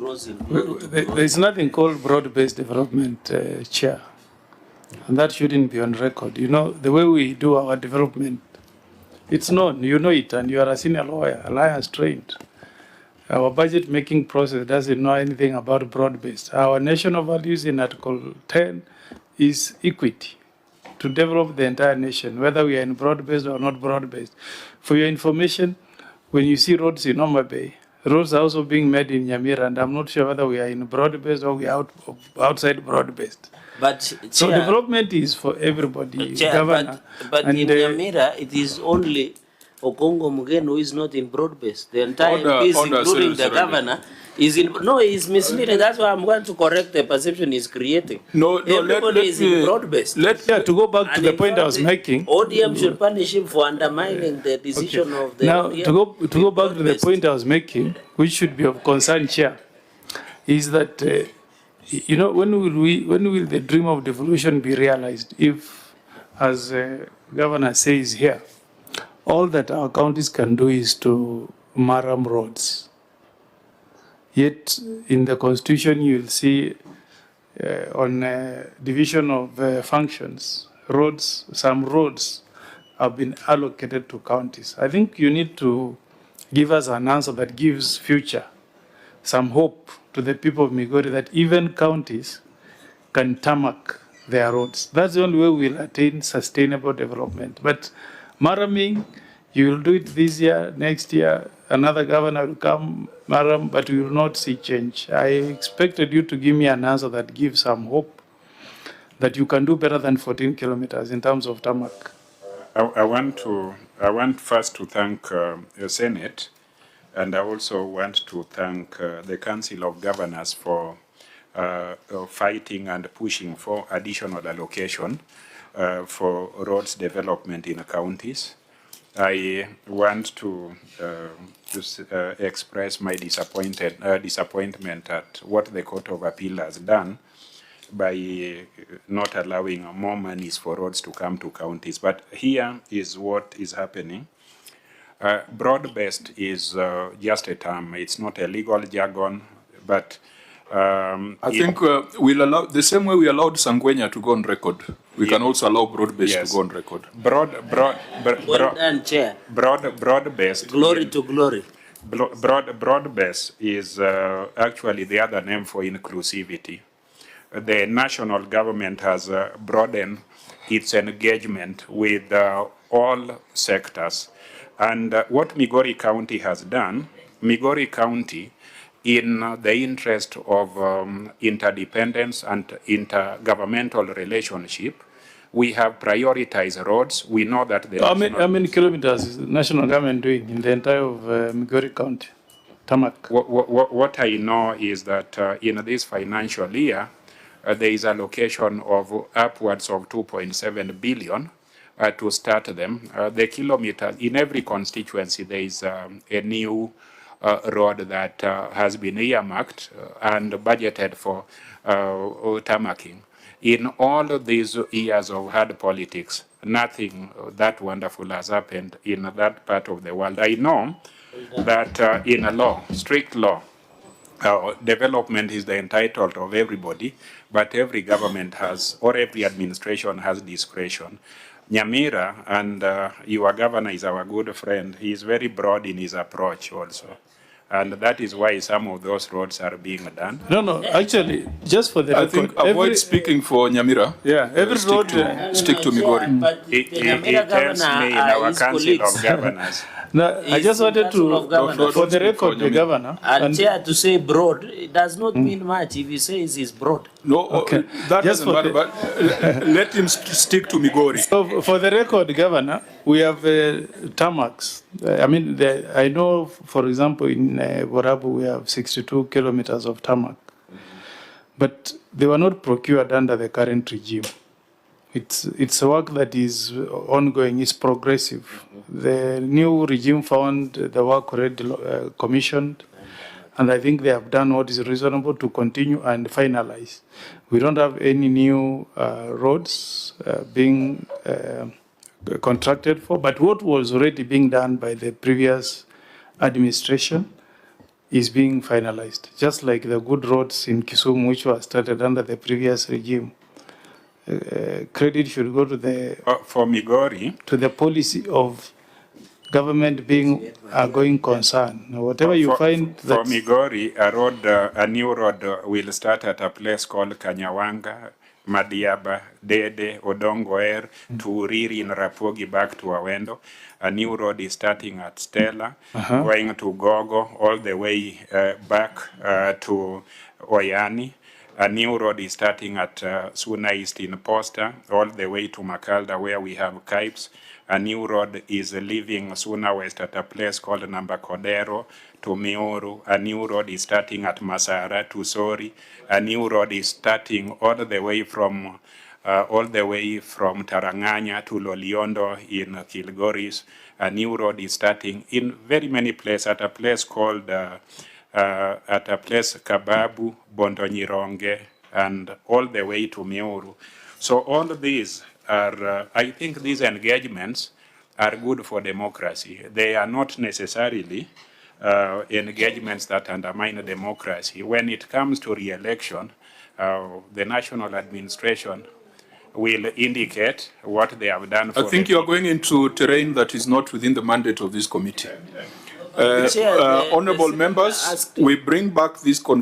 grows in. There is nothing called broad-based development, Chair. And that shouldn't be on record. You know, the way we do our development, it's known, you know it, and you are a senior lawyer, alliance trained. Our budget making process doesn't know anything about broad-based. Our national values in Article 10 is equity, to develop the entire nation, whether we are in broad-based or not broad-based. For your information, when you see roads in Homa Bay, roads are also being made in Nyamira, and I'm not sure whether we are in broad-based or we are outside broad-based. But so development is for everybody, Governor. But in Nyamira, it is only Okongo Mugeni who is not in broad-based. The entire piece, including the governor, is in. No, it's misleading. That's why I'm going to correct the perception he's creating. No, everybody is in broad-based. To go back to the point I was making. ODM should punish him for undermining the decision of the. Now, ODM. to go back to the point I was making, which should be of concern, Chair, is that you know, when will the dream of devolution be realized? If, as Governor says here, all that our counties can do is to maram roads. Yet in the Constitution, you'll see on division of functions, roads, some roads have been allocated to counties. I think you need to give us an answer that gives future, some hope to the people of Migori that even counties can tarmac their roads. That's the only way we'll attain sustainable development. But maraming, you will do it this year, next year, another governor will come, maram, but we will not see change. I expected you to give me an answer that gives some hope that you can do better than 14 kilometers in terms of tarmac. I want first to thank the Senate, and I also want to thank the Council of Governors for fighting and pushing for additional allocation for roads development in counties. I want to express my disappointment at what the Court of Appeal has done by not allowing more monies for roads to come to counties. But here is what is happening. Broad-based is just a term. It's not a legal jargon, but I think we'll allow, the same way we allowed Sangwenya to go on record, we can also allow broad-based to go on record. Broad-based. Glory to glory. Broad-based is actually the other name for inclusivity. The national government has broadened its engagement with all sectors. And what Migori County has done, Migori County, in the interest of interdependence and intergovernmental relationship, we have prioritized roads. We know that the how many kilometers is the national government doing in the entire of Migori County? Tarmac. What I know is that in this financial year, there is allocation of upwards of 2.7 billion to start them. The kilometers, in every constituency, there is a new road that has been earmarked and budgeted for tarmacking. In all of these years of hard politics, nothing that wonderful has happened in that part of the world. I know that in a law, strict law, development is the entitlement of everybody, but every government has, or every administration has discretion. Nyamira, and your governor is our good friend, he is very broad in his approach also. And that is why some of those roads are being done. No, actually, just for the record, I think avoid speaking for Nyamira. Yeah, every road... Stick to Migori. But it tells me in our Council of Governors. No, I just wanted to, for the record, the governor... And Chair, to say broad, it does not mean much if he says he's broad. No, okay. That doesn't matter, but let him stick to Migori. So, for the record, Governor, we have tarmacs. I mean, I know, for example, in Borabu, we have 62 kilometers of tarmac. But they were not procured under the current regime. It's a work that is ongoing, is progressive. The new regime found the work already commissioned, and I think they have done what is reasonable to continue and finalize. We don't have any new roads being contracted for, but what was already being done by the previous administration is being finalized, just like the good roads in Kisumu, which were started under the previous regime. Credit should go to the for Migori, to the policy of government being a going concern. Now, whatever you find for Migori, a new road will start at a place called Kanyawanga, Madiaba, Dede, Odongoer, to Riri in Rapogi back to Awendo. A new road is starting at Stella, going to Gogo, all the way back to Oyani. A new road is starting at Suna East in Posta, all the way to Makalda, where we have Kipes. A new road is leaving Suna West at a place called Nambakodero to Meoru. A new road is starting at Masara to Sori. A new road is starting all the way from Taranganya to Loliondo in Kilgoris. A new road is starting in very many places at a place called Kababu, Bondonyironge, and all the way to Meoru. So all of these are, I think these engagements are good for democracy. They are not necessarily engagements that undermine democracy. When it comes to re-election, the national administration will indicate what they have done for I think you are going into terrain that is not within the mandate of this committee. Honorable members, we bring back this